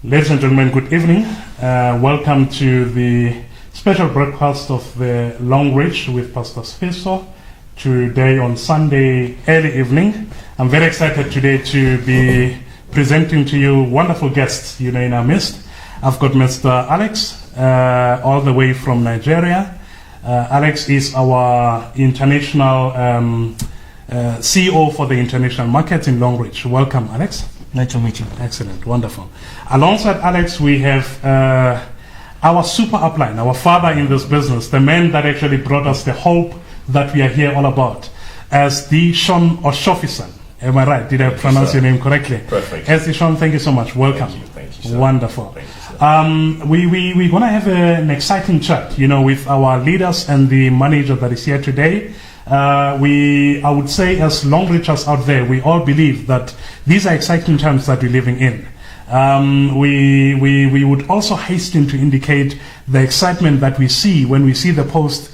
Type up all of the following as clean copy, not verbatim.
Ladies and gentlemen, good evening. Welcome to the special broadcast of the Longrich with Pastor Spiso today on Sunday early evening. I'm very excited today to be presenting to you wonderful guests, in our midst. I've got Mr. Alex, all the way from Nigeria. Alex is our international CEO for the international market in Longrich. Welcome, Alex. Nice to meet you. Excellent, wonderful. Alongside Alex, we have our super upline, our father in this business, the man that actually brought us the hope that we are here all about, as the Sean Oshofisan. Am I right? Did I pronounce your name correctly? Perfect. As the Sean, thank you so much. Welcome. Thank you, sir. Wonderful. Thank you, sir. We're going to have an exciting chat, with our leaders and the manager that is here today. I would say, as Longrichers out there, we all believe that these are exciting times that we're living in. We would also hasten to indicate the excitement that we see when we see the post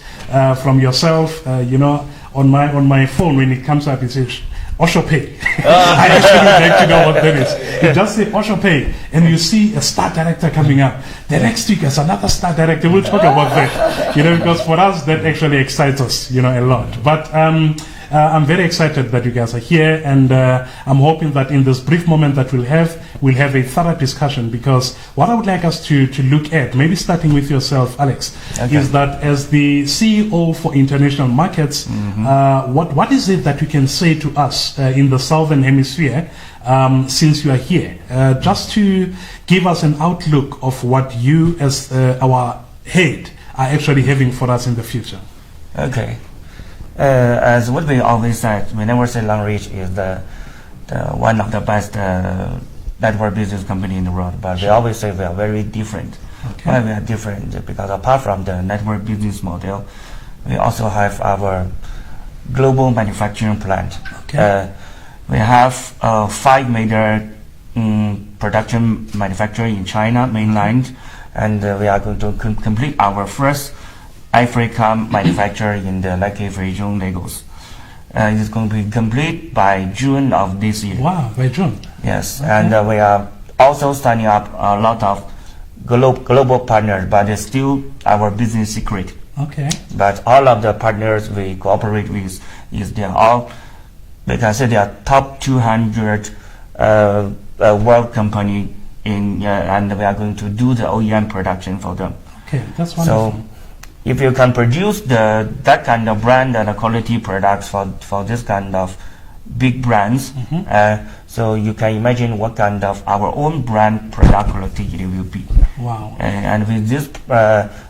from yourself, on my phone. When it comes up, it says Osho Pay. I actually would like to know what that is. You just say Osho Pay, and you see a star director coming up. The next week there's another star director. We'll talk about that, because for us that actually excites us, a lot. But I'm very excited that you guys are here, and I'm hoping that in this brief moment that we'll have a thorough discussion, because what I would like us to look at, maybe starting with yourself, Alex, is that as the CEO for international markets, what is it that you can say to us in the Southern Hemisphere since you are here, just to give us an outlook of what you as our head are actually having for us in the future? Okay. As what we always said, we never say Longrich is the one of the best network business company in the world, but we always say we are very different. Okay. Why we are different? Because apart from the network business model, we also have our global manufacturing plant. Okay. We have 5 major production manufacturer in China mainland, and we are going to complete our first Africa manufacturer in the Lake region, Lagos. It is going to be complete by June of this year. Wow, by June. Yes, Okay. and we are also signing up a lot of global partners, but it's still our business secret. Okay. But all of the partners we cooperate with, they are all, we can say they are top 200 world company and we are going to do the OEM production for them. Okay, that's wonderful. So, if you can produce that kind of brand and quality products for this kind of big brands, so you can imagine what kind of our own brand product quality it will be. Wow. And with this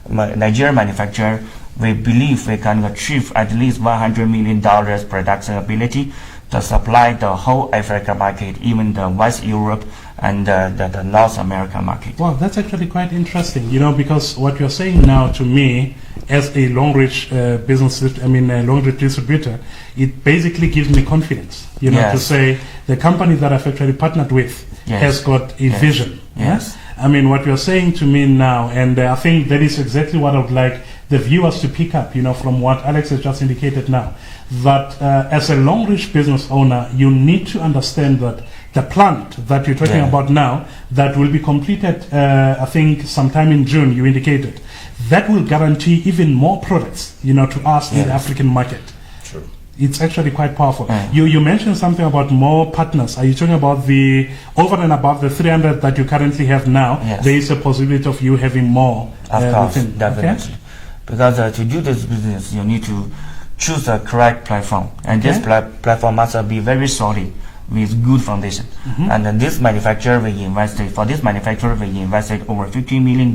Nigerian manufacturer, we believe we can achieve at least $100 million production ability to supply the whole Africa market, even the West Europe and the North America market. Wow, that's actually quite interesting, because what you're saying now to me, as a Longrich Longrich distributor, it basically gives me confidence, Yes. to say the company that I've actually partnered with has got a vision. Yes. What you're saying to me now, and I think that is exactly what I would like the viewers to pick up, from what Alex has just indicated now, that as a Longrich business owner, you need to understand that the plant that you're talking about now, that will be completed, I think, sometime in June, you indicated, that will guarantee even more products, to us in the African market. True. It's actually quite powerful. You mentioned something about more partners. Are you talking about the over and above the 300 that you currently have now? Yes. There is a possibility of you having more. Of course, within. definitely. Okay? Because to do this business, you need to choose the correct platform, and this platform must be very solid with good foundation. And then this manufacturer, we invested over $50 million.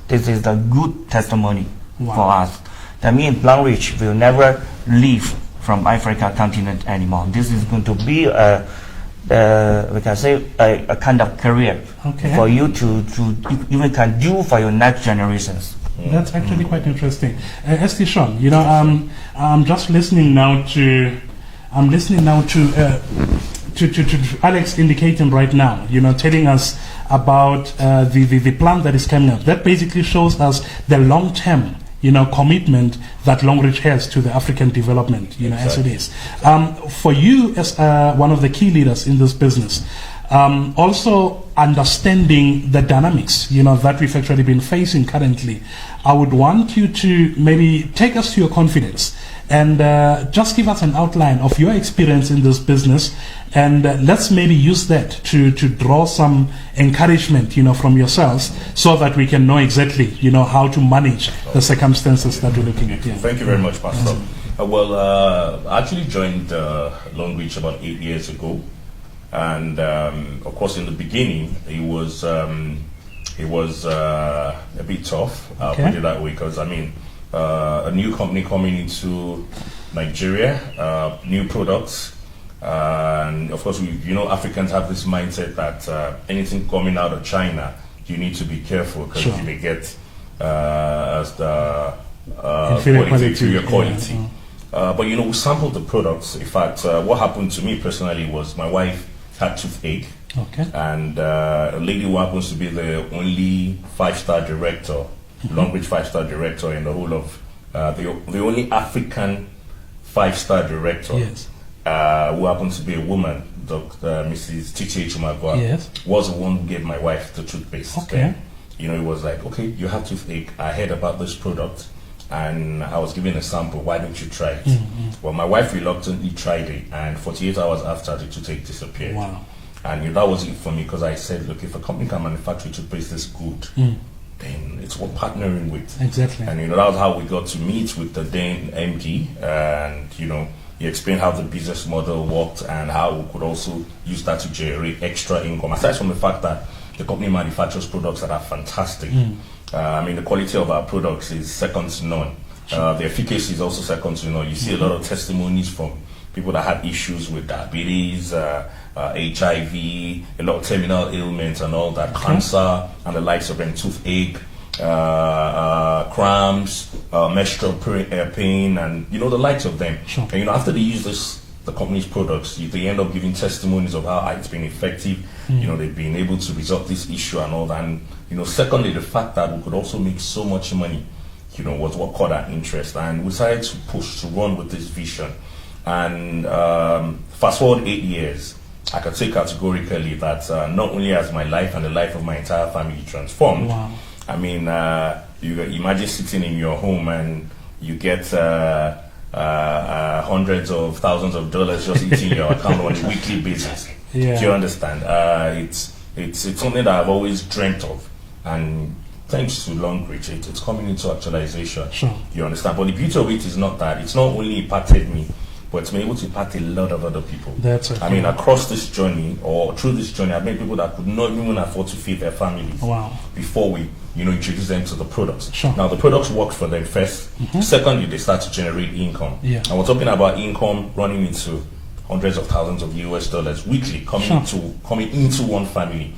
This is the good testimony for us. That means Longrich will never leave from Africa continent anymore. This is going to be we can say a kind of career for you to even can do for your next generations. That's actually quite interesting. St. Sean, I'm just listening now to Alex indicating right now, telling us about the plan that is coming up. That basically shows us the long-term, commitment that Longrich has to the African development, as it is. For you as one of the key leaders in this business, Also understanding the dynamics, you know, that we've actually been facing currently. I would want you to maybe take us to your confidence and just give us an outline of your experience in this business, and let's maybe use that to draw some encouragement, you know, from yourselves, so that we can know exactly, you know, how to manage the circumstances that we're looking at here. Thank you very much, Pastor. I actually joined Longrich about 8 years ago, and of course, in the beginning, it was a bit tough. I'll put it that way, because I mean, a new company coming into Nigeria, new products, and of course, Africans have this mindset that anything coming out of China, you need to be careful, because you may get inferior quality. But we sampled the products. In fact, what happened to me personally was my wife had toothache, and a lady who happens to be the only 5-star director, Longrich 5-star director in the whole of the only African 5-star director, who happens to be a woman, Dr. Mrs. Chichi Chumagwa, was the one who gave my wife the toothpaste. It was like, okay, you have toothache. I heard about this product, and I was given a sample. Why don't you try it? Well, my wife reluctantly tried it, and 48 hours after, the toothache disappeared. Wow. And that was it for me, because I said, look, if a company can manufacture toothpaste this good, then it's worth partnering with. Exactly. And that was how we got to meet with the then MD, and he explained how the business model worked and how we could also use that to generate extra income. Aside from the fact that the company manufactures products that are fantastic. The quality of our products is second to none. The efficacy is also second to none. You see a lot of testimonies from people that had issues with diabetes, HIV, a lot of terminal ailments and all that, cancer and the likes of them, toothache, cramps, menstrual pain, and the likes of them. And after they use the company's products, they end up giving testimonies of how it's been effective. They've been able to resolve this issue and all that. And secondly, the fact that we could also make so much money, was what caught our interest, and we decided to push to run with this vision. And fast forward 8 years, I can say categorically that not only has my life and the life of my entire family transformed. Wow. I mean, you imagine sitting in your home and you get hundreds of thousands of dollars just hitting your account on a weekly basis. Do you understand? It's something that I've always dreamt of, and thanks to Longrich, it's coming into actualization. You understand? But the beauty of it is not that. It's not only impacted me, but it's been able to impact a lot of other people. Across this journey, or through this journey, I've met people that could not even afford to feed their families before we introduce them to the products. Now, the products work for them first. Secondly, they start to generate income. And we're talking about income running into hundreds of thousands of US dollars weekly coming into one family.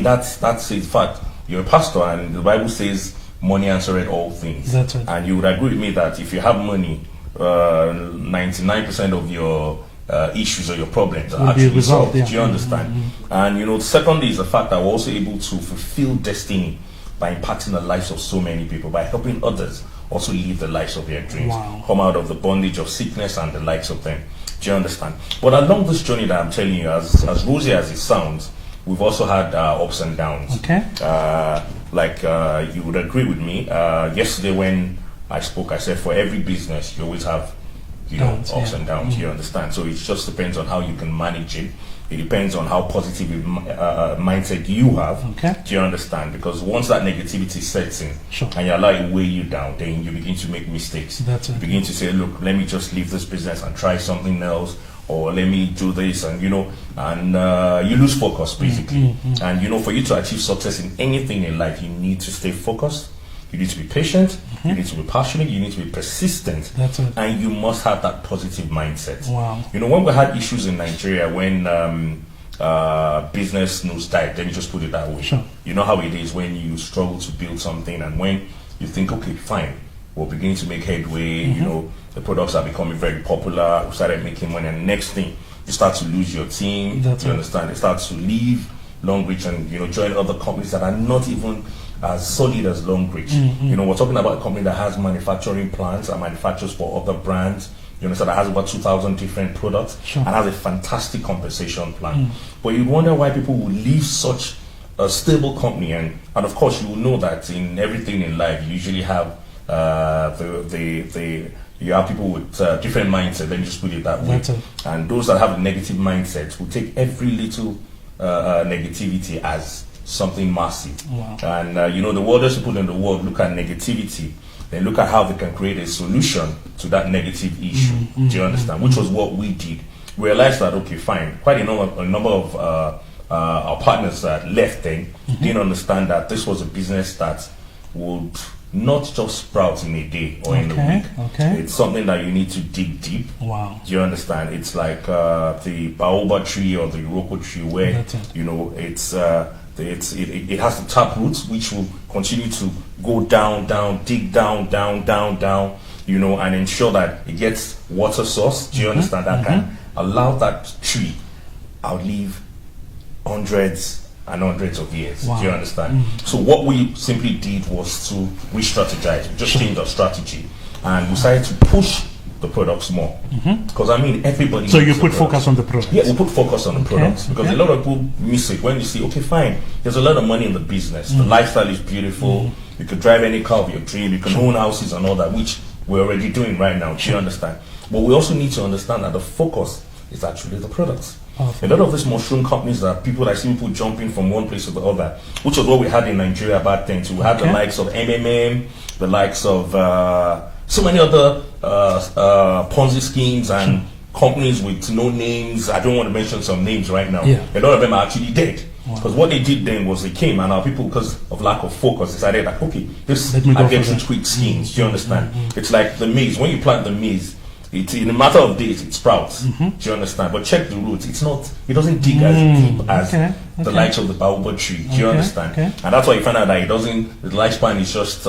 That's in fact, you're a pastor, and the Bible says money answereth all things. And you would agree with me that if you have money, 99% of your issues or your problems are actually resolved. Do you understand? And secondly is the fact that we're also able to fulfill destiny by impacting the lives of so many people, by helping others also live the lives of their dreams, come out of the bondage of sickness and the likes of them. Do you understand? But along this journey that I'm telling you, as rosy as it sounds, we've also had ups and downs. You would agree with me. Yesterday when I spoke, I said for every business you always have ups and downs. You understand? So it just depends on how you can manage it. It depends on how positive mindset you have. Do you understand? Because once that negativity sets in and you allow it weigh you down, then you begin to make mistakes. You begin to say, look, let me just leave this business and try something else, or let me do this, and you lose focus basically. And for you to achieve success in anything in life, you need to stay focused. You need to be patient, you need to be passionate, you need to be persistent, and you must have that positive mindset. When we had issues in Nigeria, when business news died, let me just put it that way. You know how it is when you struggle to build something, and when you think, okay, fine, we're beginning to make headway, the products are becoming very popular, we started making money, and the next thing, you start to lose your team, you understand, you start to leave Longrich and join other companies that are not even as solid as Longrich. We're talking about a company that has manufacturing plants and manufactures for other brands, You understand? That has about 2,000 different products and has a fantastic compensation plan. But you wonder why people would leave such a stable company, and of course you will know that in everything in life you usually have you have people with different mindset. Let me just put it that way. And those that have a negative mindset will take every little negativity as something massive. And the wildest people in the world look at negativity, then look at how they can create a solution to that negative issue. Do you understand? Which was what we did. We realized that, okay, fine, quite a number of our partners that left then didn't understand that this was a business that would not just sprout in a day or in a week. It's something that you need to dig deep. Do you understand? It's like the baobab tree or the Iroko tree, where it has the tap roots, which will continue to go down, dig down, and ensure that it gets water source. Do you understand? That can allow that tree outlive hundreds and hundreds of years. Do you understand? So what we simply did was to re-strategize. We just changed our strategy and we decided to push the products more. Because everybody. So you put focus on the products. Yeah, we put focus on the products because a lot of people miss it when you see, okay, fine, there's a lot of money in the business. The lifestyle is beautiful. You could drive any car of your dream. You can own houses and all that, which we're already doing right now. Do you understand? But we also need to understand that the focus is actually the products. A lot of these mushroom companies that I see people jumping from one place to the other, which was what we had in Nigeria back then. So we had the likes of MMM, the likes of so many other Ponzi schemes and companies with no names. I don't want to mention some names right now. A lot of them are actually dead. Because what they did then was they came and our people, because of lack of focus, decided that, okay, this I get rich quick schemes. Do you understand? It's like the maize. When you plant the maize, in a matter of days it sprouts. Do you understand? But check the roots. It doesn't dig as deep as the likes of the baobab tree. Do you understand? And that's why you find out that the lifespan is just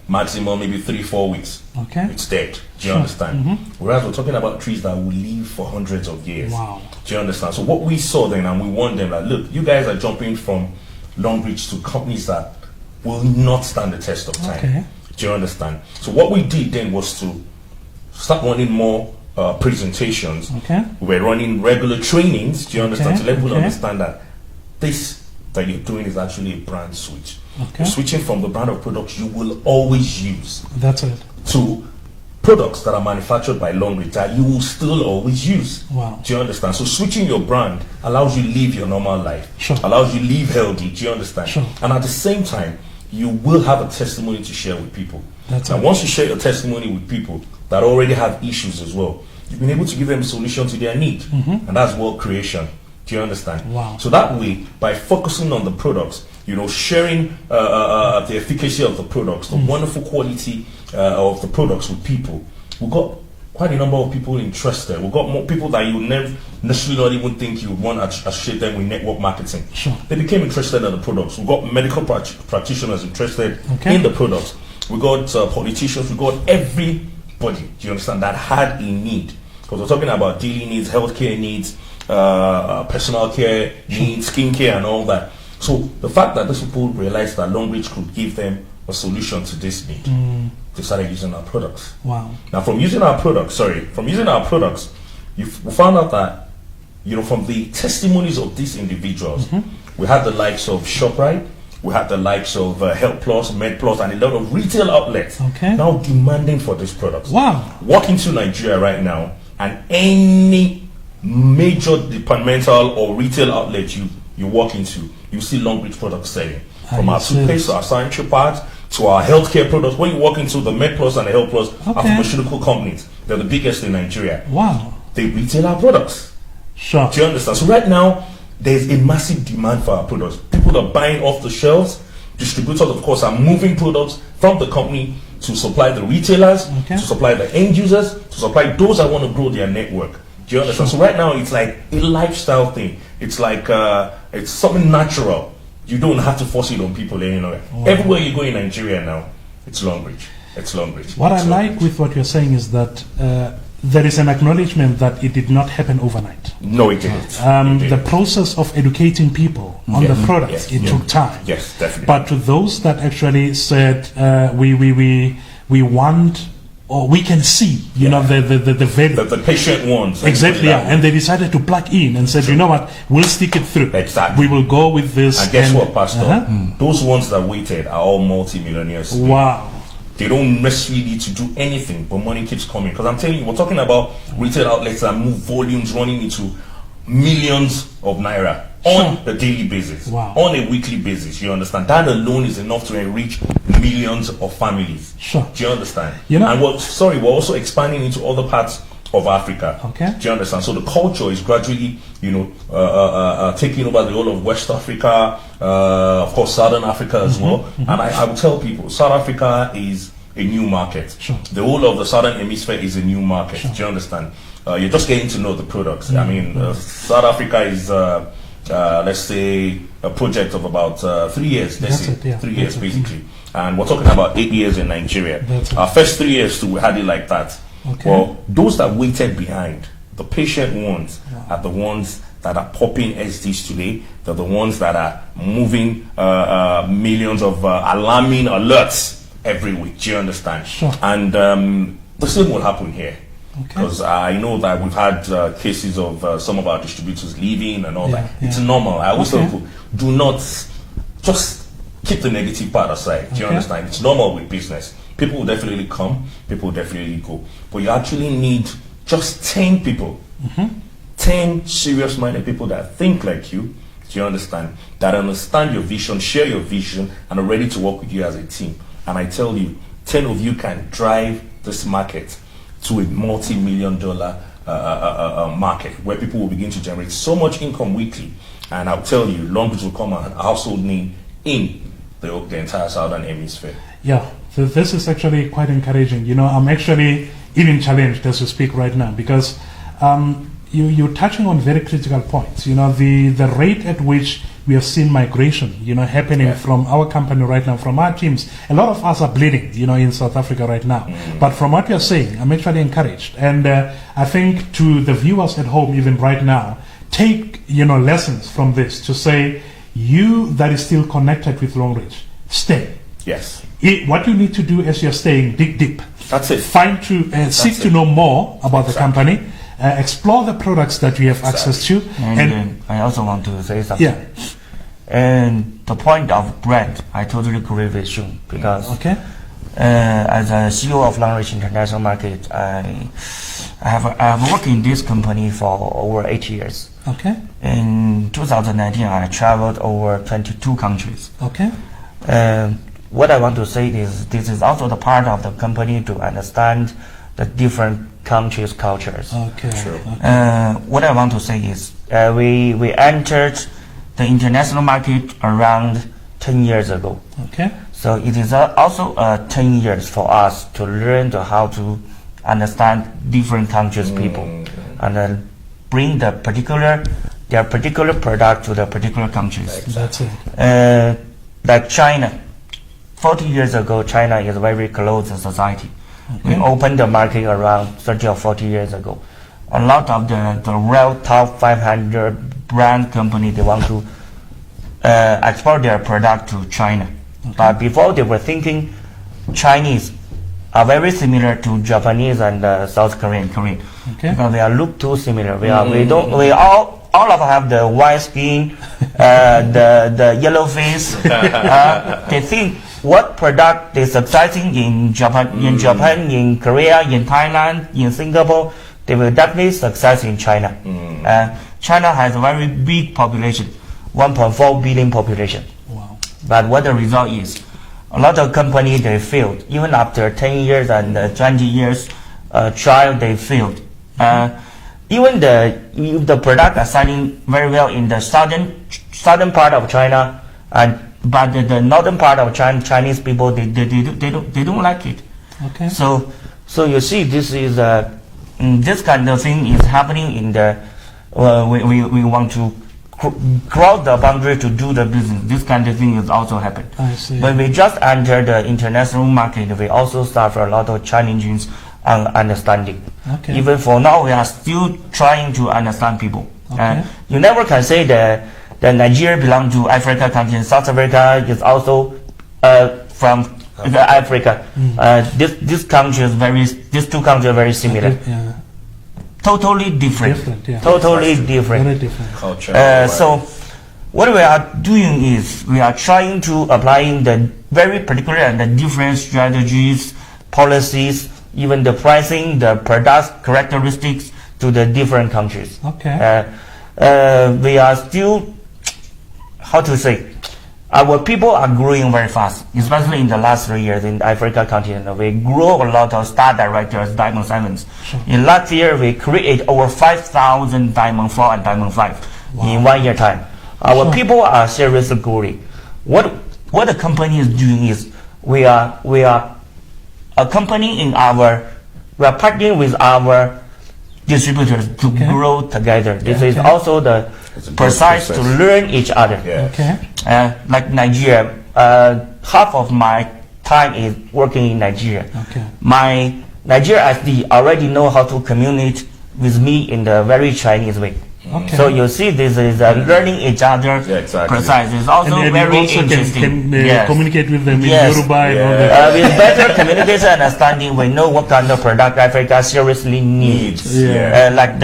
maximum maybe 3-4 weeks. It's dead. Do you understand? Whereas we're talking about trees that will live for hundreds of years. Do you understand? So what we saw then, and we warned them, like, look, you guys are jumping from Longrich to companies that will not stand the test of time. Do you understand? So what we did then was to start running more presentations. We were running regular trainings. Do you understand? To let people understand that this that you're doing is actually a brand switch. You're switching from the brand of products you will always use. To products that are manufactured by Longrich that you will still always use. Do you understand? So switching your brand allows you to live your normal life. Allows you to live healthy. Do you understand? And at the same time, you will have a testimony to share with people. And once you share your testimony with people that already have issues as well, you've been able to give them a solution to their need. And that's wealth creation. Do you understand? So that way, by focusing on the products, sharing the efficacy of the products, the wonderful quality of the products with people, we got quite a number of people interested. We got more people that you would never necessarily not even think you would want to associate them with network marketing. They became interested in the products. We got medical practitioners interested in the products. We got politicians. We got everybody. Do you understand? That had a need, because we're talking about daily needs, healthcare needs, personal care needs, skincare, and all that. So the fact that these people realized that Longrich could give them a solution to this need, they started using our products. Now, from using our products, we found out that, from the testimonies of these individuals, we had the likes of ShopRite, we had the likes of Health Plus, Med Plus, and a lot of retail outlets now demanding for these products. Walk into Nigeria right now, and any major departmental or retail outlet you walk into, you see Longrich products selling. From our toothpaste to our sanitary pads to our healthcare products. When you walk into the Med Plus and the Health Plus are pharmaceutical companies. They're the biggest in Nigeria. They retail our products. Do you understand? So right now, there's a massive demand for our products. People are buying off the shelves. Distributors, of course, are moving products from the company to supply the retailers, to supply the end users, to supply those that want to grow their network. Do you understand? So right now, it's like a lifestyle thing. It's like it's something natural. You don't have to force it on people anywhere. Everywhere you go in Nigeria now, it's Longrich. What I like with what you're saying is that there is an acknowledgement that it did not happen overnight. No, it didn't. The process of educating people on the products, it took time. Yes, definitely. But to those that actually said, we want or we can see, you know, the value. The patient wants. Exactly, yeah. And they decided to plug in and said, you know what, we'll stick it through. Exactly. We will go with this. And guess what, Pastor? Those ones that waited are all multi-millionaires. Wow. They don't necessarily need to do anything, but money keeps coming. Because I'm telling you, we're talking about retail outlets that move volumes running into millions of naira on a daily basis, on a weekly basis. You understand? That alone is enough to enrich millions of families. Sure. Do you understand? You know, and we're also expanding into other parts of Africa. Okay. Do you understand? So the culture is gradually, you know, taking over the whole of West Africa, of course, Southern Africa as well. And I will tell people, South Africa is a new market. Sure. The whole of the Southern Hemisphere is a new market. Sure. Do you understand? You're just getting to know the products. I mean, South Africa is, let's say, a project of about 3 years. Let's say 3 years basically. And we're talking about 8 years in Nigeria. Our first 3 years too, we had it like that. Okay. Well, those that waited behind, the patient ones, are the ones that are popping SDs today. They're the ones that are moving millions of alarming alerts every week. Do you understand? Sure. And the same will happen here. Because I know that we've had cases of some of our distributors leaving and all that. It's normal. I always tell people, do not just keep the negative part aside. Do you understand? It's normal with business. People will definitely come, people will definitely go. But you actually need just 10 people, 10 serious-minded people that think like you, do you understand? That understand your vision, share your vision, and are ready to work with you as a team. And I tell you, 10 of you can drive this market to a multi-million-dollar market where people will begin to generate so much income weekly. And I'll tell you, Longrich will come a household name in the entire Southern Hemisphere. Yeah. So this is actually quite encouraging. You know, I'm actually even challenged as we speak right now because you're touching on very critical points. You know, the rate at which we have seen migration, you know, happening from our company right now, from our teams. A lot of us are bleeding, you know, in South Africa right now. But from what you're saying, I'm actually encouraged. And I think to the viewers at home, even right now, take, you know, lessons from this to say, you that is still connected with Longrich, stay. Yes. What you need to do as you're staying, dig deep. That's it. Seek to know more about the company, explore the products that you have access to. And I also want to say something. Yeah. And the point of brand, I totally agree with you because as a CEO of Longrich International Market, I have worked in this company for over 8 years. Okay. In 2019, I traveled over 22 countries. Okay. What I want to say is this is also the part of the company to understand the different countries' cultures. Okay. Sure. What I want to say is we entered the international market around 10 years ago. Okay. So it is also 10 years for us to learn how to understand different countries' people and then bring their particular product to the particular countries. That's it. Like China, 40 years ago, China is a very closed society. We opened the market around 30 or 40 years ago. A lot of the real top 500 brand company, they want to export their product to China. But before they were thinking Chinese are very similar to Japanese and South Korean. Because they look too similar. We all of us have the white skin, the yellow face. They think what product is succeeding in Japan, in Korea, in Thailand, in Singapore, they will definitely succeed in China. China has a very big population, 1.4 billion population. Wow. But what the result is, a lot of companies, they failed. Even after 10 years and 20 years trial, they failed. Even the product are selling very well in the southern part of China, but the northern part of China, Chinese people, they don't like it. Okay. So you see, this is this kind of thing is happening in the. We want to cross the boundary to do the business. This kind of thing is also happened. I see. When we just entered the international market, we also suffer a lot of challenges and understanding. Okay. Even for now, we are still trying to understand people. Okay. You never can say that Nigeria belongs to Africa country. South Africa is also from Africa. These two countries are very similar. Yeah. Totally different. Yeah. Totally different. Very different. Culture. So what we are doing is we are trying to applying the very particular and the different strategies, policies, even the pricing, the product characteristics to the different countries. Okay. We are still, how to say, our people are growing very fast, especially in the last 3 years in the Africa continent. We grow a lot of star directors, Diamond 7s. Sure. In last year, we create over 5,000 Diamond 4 and Diamond 5 in 1 year time. Our Sure. people are seriously growing. What the company is doing is we are a company we are partnering with our distributors to grow together. This is also the precise to learn each other. Yeah. Okay. Like Nigeria, half of my time is working in Nigeria. Okay. My Nigeria SD already know how to communicate with me in the very Chinese way. Okay. So you see, this is learning each other. Yeah, exactly. Precise. It's also And very you also interesting. can Yes. communicate with them in Yes. Yoruba and all that. With better communication and understanding, we know what kind of product Africa seriously needs. Yeah. Like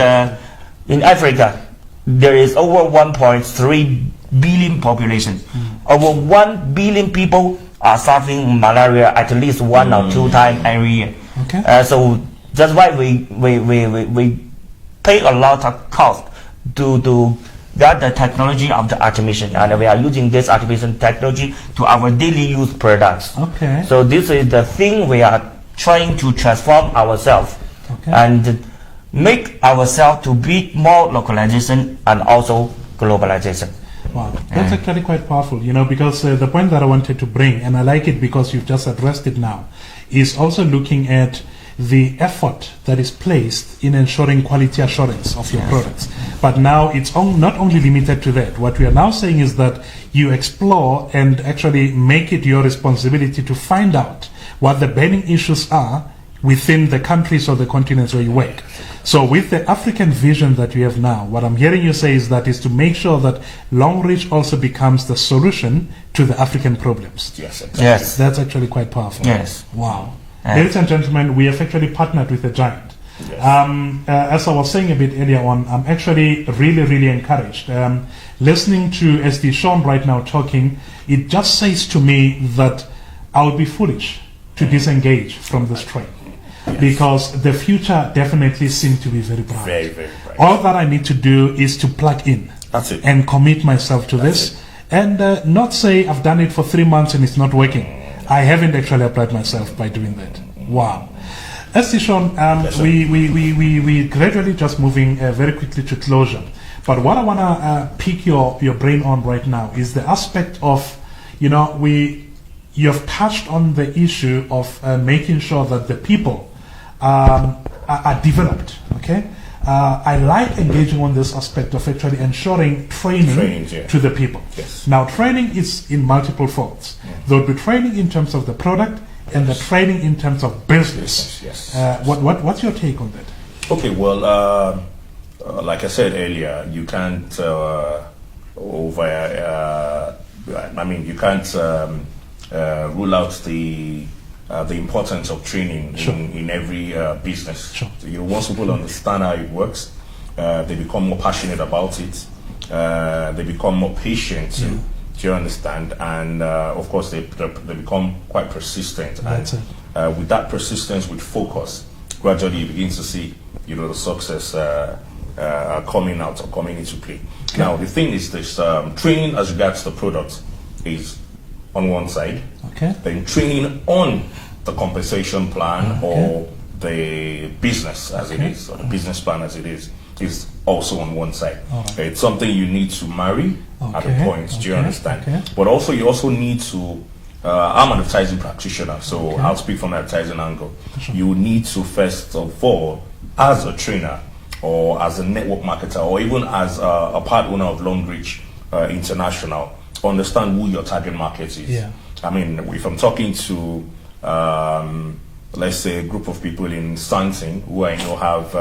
in Africa, there is over 1.3 billion population. Over 1 billion people are suffering malaria at least 1 or 2 times every year. Okay. So that's why we pay a lot of cost to get the technology of the automation, and we are using this automation technology to our daily use products. Okay. So this is the thing we are trying to transform ourselves and make ourselves to be more localization and also globalization. Wow, that's actually quite powerful, because the point that I wanted to bring, and I like it because you've just addressed it now, is also looking at the effort that is placed in ensuring quality assurance of your products. But now it's not only limited to that. What we are now saying is that you explore and actually make it your responsibility to find out what the burning issues are within the countries or the continents where you work. So with the African vision that you have now, what I'm hearing you say is to make sure that Longrich also becomes the solution to the African problems. Yes, exactly. Yes. That's actually quite powerful. Yes. Wow. Ladies and gentlemen, we have actually partnered with a giant. Yes. As I was saying a bit earlier on, I'm actually really, really encouraged. Listening to SD Sean right now talking, it just says to me that I would be foolish to disengage from this train. Yes. Because the future definitely seems to be very bright. Very, very bright. All that I need to do is to plug in. That's it. And commit myself to this. And not say I've done it for 3 months and it's not working. I haven't actually applied myself by doing that. Wow. SD Sean, we gradually just moving very quickly to closure. But what I want to pick your brain on right now is the aspect of, you have touched on the issue of making sure that the people are developed, okay? I like engaging on this aspect of actually ensuring training to the people. Yes. Now, training is in multiple folds. There will be training in terms of the product and the training in terms of business. Yes. What's your take on that? Okay, well, like I said earlier, you can't you can't rule out the importance of training in every business. Sure. So, once people understand how it works, they become more passionate about it. They become more patient. Do you understand? And of course, they become quite persistent. That's and with that persistence, with focus, gradually you begin to see, the success coming out or coming into play. Okay. Now, the thing is this: training as regards the product is on one side. Okay. Then training on the compensation plan or the business as it is, or the business plan as it is also on one side. It's something you need to marry at a point. Do you understand? But also you also need to. I'm an advertising practitioner, so I'll speak from the advertising angle. Sure. You need to first of all, as a trainer or as a network marketer or even as a part owner of Longrich International, understand who your target market is. Yeah. I mean, if I'm talking to, let's say, a group of people in Santing who I know have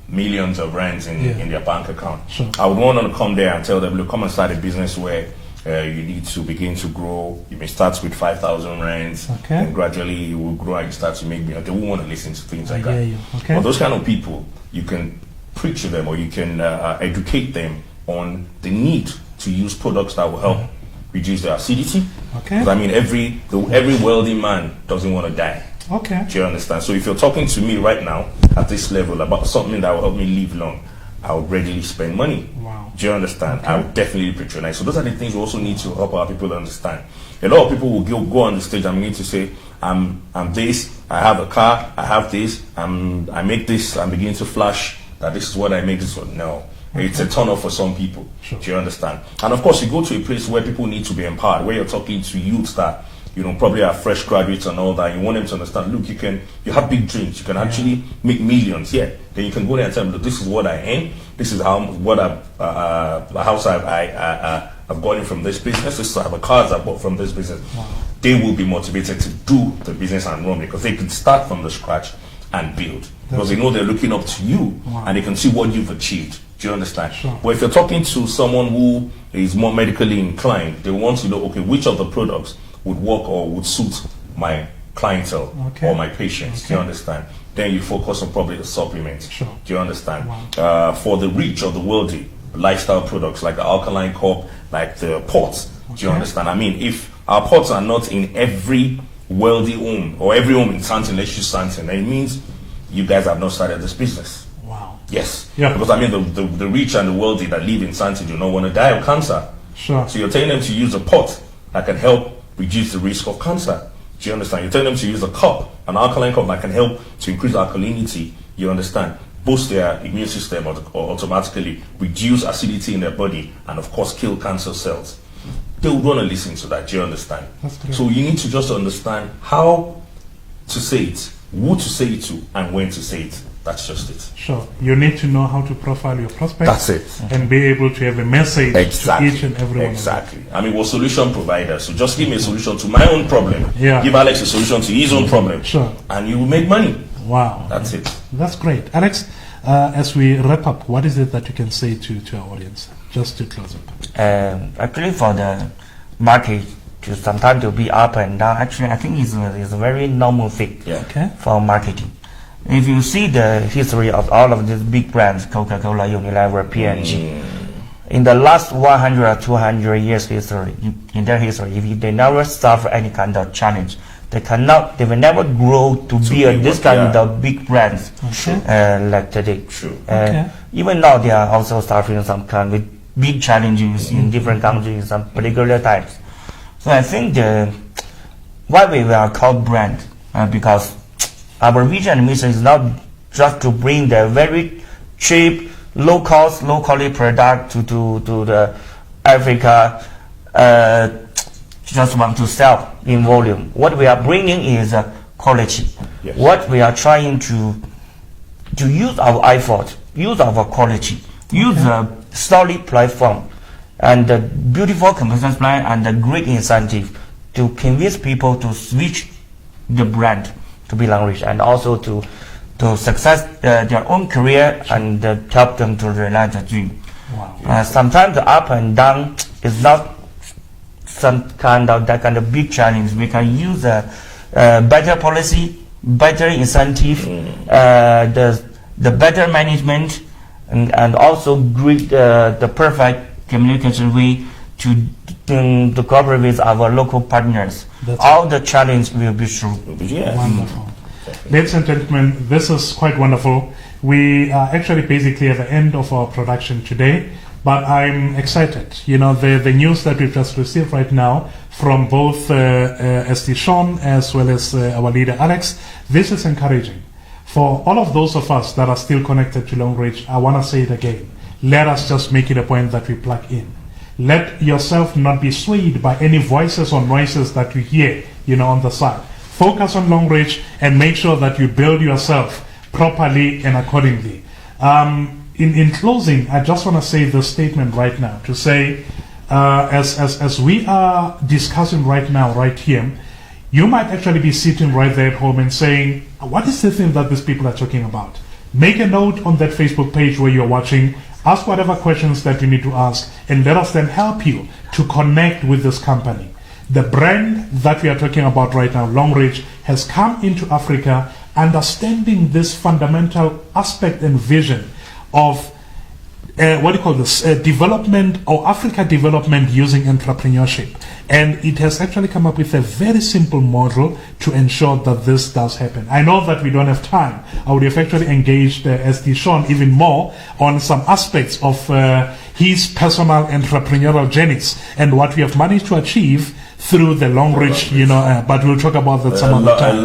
millions of rands in their bank account, I would want to come there and tell them, look, come and start a business where You need to begin to grow. You may start with 5,000 rands, and gradually you will grow and you start to make money. They won't want to listen to things like that. Okay. But those kind of people, you can preach to them, or you can educate them on the need to use products that will help reduce their acidity. Okay. I mean, every wealthy man doesn't want to die. Okay. Do you understand? So if you're talking to me right now at this level about something that will help me live long, I would readily spend money. Wow. Do you understand? Okay. I would definitely patronize. So those are the things we also need to help our people understand. A lot of people will go on the stage and begin to say, I'm this, I have a car, I have this, I make this, I'm beginning to flash that this is what I make this one. No. It's a turn off for some people. Sure. Do you understand? And of course, you go to a place where people need to be empowered, where you're talking to youths that, probably are fresh graduates and all that. You want them to understand, look, you have big dreams. You can actually make millions. Yeah. Then you can go there and tell them, look, this is what I aim. This is I've gotten from this business. This is the cars I bought from this business. Wow. They will be motivated to do the business and run, because they can start from the scratch and build. Because they know they're looking up to you, and they can see what you've achieved. Do you understand? Sure. But if you're talking to someone who is more medically inclined, they want to know, okay, which of the products would work or would suit my clientele or my patients. Do you understand? Then you focus on probably the supplements. Sure. Do you understand? Wow. For the rich or the wealthy, lifestyle products like the alkaline cup, like the pots. Do you understand? I mean, if our pots are not in every wealthy home or every home in Santin, let's use Santin, it means you guys have not started this business. Wow. Yes. Yeah. Because I mean, the rich and the wealthy that live in Santin do not want to die of cancer. Sure. So you're telling them to use a pot that can help reduce the risk of cancer. Do you understand? You're telling them to use a cup, an alkaline cup that can help to increase alkalinity. You understand? Boost their immune system or automatically reduce acidity in their body, and of course kill cancer cells. They would want to listen to that. Do you understand? So you need to just understand how to say it, who to say it to, and when to say it. That's just it. Sure. You need to know how to profile your prospects. That's it. And be able to have a message to each and every one. Exactly. I mean, we're solution providers. So just give me a solution to my own problem. Yeah. Give Alex a solution to his own problem. Sure. And you will make money. Wow. That's it. That's great. Alex, as we wrap up, what is it that you can say to our audience, just to close up? Actually, for the market to sometimes to be up and down, actually, I think it's a very normal thing for marketing. If you see the history of all of these big brands, Coca-Cola, Unilever, P&G, in the last 100 or 200 years history, in their history, if they never suffer any kind of challenge, they will never grow to be this kind of big brands like today. Even now, they are also suffering some kind of big challenges in different countries in some particular times. So I think why we are called brand, because our vision and mission is not just to bring the very cheap, low cost, low quality product to the Africa, just want to sell in volume. What we are bringing is quality. Yes. What we are trying to use our effort, use our quality, use a solid platform and the beautiful compensation plan and the great incentive to convince people to switch the brand to be Longrich, and also to success their own career and help them to realize their dream. Wow. Sometimes the up and down is not that kind of big challenge. We can use a better policy, better incentive, the better management, and also great the perfect communication way to cooperate with our local partners. All the challenge will be through. Wonderful. Ladies and gentlemen, this is quite wonderful. We are actually basically at the end of our production today, but I'm excited. You know, the news that we've just received right now from both SD Sean as well as our leader Alex, this is encouraging. For all of those of us that are still connected to Longrich, I want to say it again. Let us just make it a point that we plug in. Let yourself not be swayed by any voices or noises that you hear, on the side. Focus on Longrich and make sure that you build yourself properly and accordingly. In closing, I just want to say this statement right now to say, as we are discussing right now, right here, you might actually be sitting right there at home and saying, what is the thing that these people are talking about? Make a note on that Facebook page where you're watching. Ask whatever questions that you need to ask, and let us then help you to connect with this company. The brand that we are talking about right now, Longrich, has come into Africa understanding this fundamental aspect and vision of development or Africa development using entrepreneurship. And it has actually come up with a very simple model to ensure that this does happen. I know that we don't have time. I would have actually engaged SD Sean even more on some aspects of his personal entrepreneurial journeys and what we have managed to achieve through the Longrich, but we'll talk about that some other time. A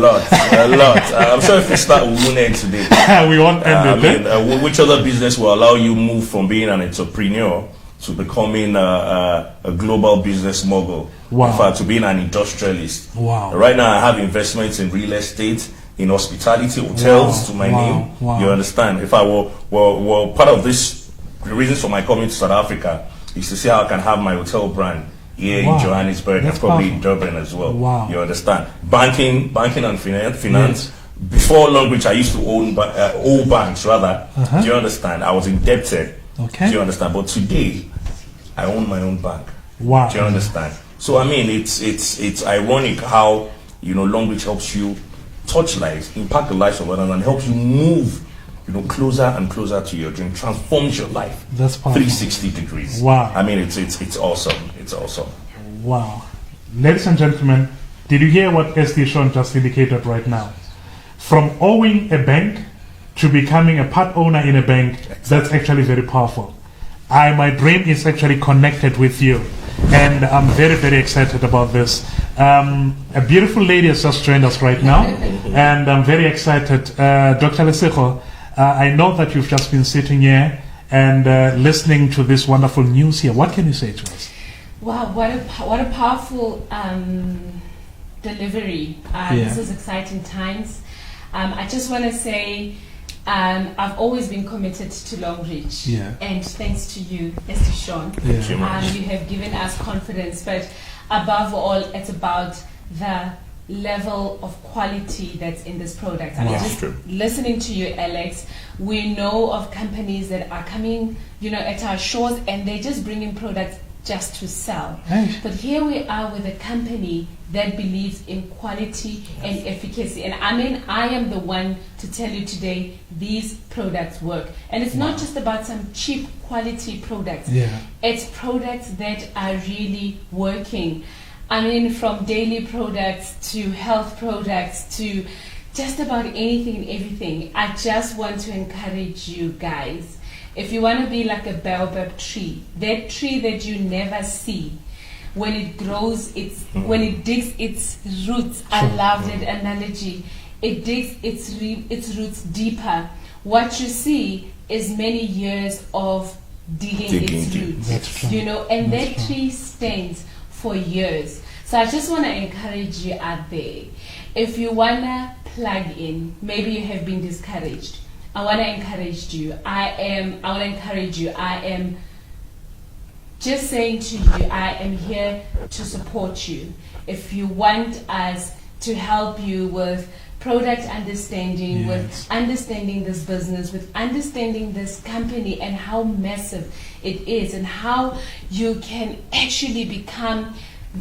lot. I'm sure if we start, we won't end today. We won't end it. Which other business will allow you move from being an entrepreneur to becoming a global business mogul? Wow. In fact, to being an industrialist. Wow. Right now, I have investments in real estate, in hospitality, hotels to my name. Wow. You understand? If I were part of this, the reasons for my coming to South Africa is to see how I can have my hotel brand here in Johannesburg and probably in Durban as well. Wow. You understand? Banking and finance. Yes. Before Longrich, I used to own banks rather. Do you understand? I was indebted. Okay. Do you understand? But today, I own my own bank. Wow. Do you understand? So I mean, it's ironic how Longrich helps you touch lives, impact the lives of others, and helps you move closer and closer to your dream, transforms your life. That's powerful. 360 degrees. Wow. I mean, it's awesome. It's awesome. Wow. Ladies and gentlemen, did you hear what SD Sean just indicated right now? From owning a bank to becoming a part owner in a bank, that's actually very powerful. My dream is actually connected with you, and I'm very, very excited about this. A beautiful lady has just joined us right now, and I'm very excited. Dr. Lesego, I know that you've just been sitting here and listening to this wonderful news here. What can you say to us? Wow, what a powerful delivery. This is exciting times. I just want to say I've always been committed to Longrich, and thanks to you, Mr. Sean. You have given us confidence, but above all, it's about the level of quality that's in this product. I mean, just listening to you, Alex, we know of companies that are coming, at our shores, and they just bring in products just to sell. But here we are with a company that believes in quality and efficacy. And I mean, I am the one to tell you today, these products work. And it's not just about some cheap quality products. It's products that are really working. I mean, from daily products to health products to just about anything and everything. I just want to encourage you guys. If you want to be like a baobab tree, that tree that you never see, when it grows, when it digs its roots, I love that analogy. It digs its roots deeper. What you see is many years of digging its roots, and that tree stands for years. So I just want to encourage you out there. If you want to plug in, maybe you have been discouraged. I want to encourage you. I am just saying to you, I am here to support you. If you want us to help you with product understanding, with understanding this business, with understanding this company and how massive it is, and how you can actually become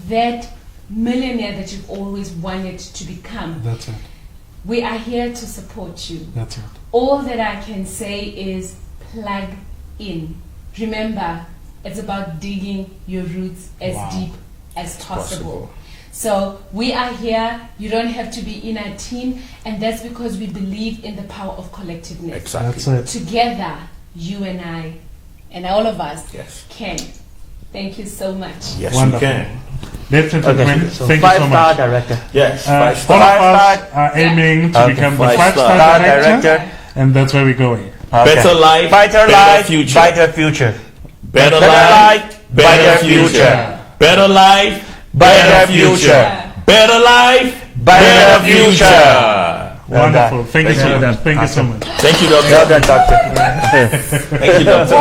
that millionaire that you've always wanted to become. That's it. We are here to support you. That's it. All that I can say is plug in. Remember, it's about digging your roots as deep as possible. So we are here. You don't have to be in a team, and that's because we believe in the power of collectiveness. Exactly. That's it. Together, you and I, and all of us can. Thank you so much. Yes, Wonderful. we can. Ladies and gentlemen, so thank you so much. 5-star director. Yes, All 5-star. of us are aiming to become the 5-star director, and that's where we're going. Better life, better future. Better future. Better life, better future. Better life, better future. Better life, better future. Wonderful. Thank you so much. Thank you so much. Thank you, Doctor. Well done, doctor. Thank you, Doctor.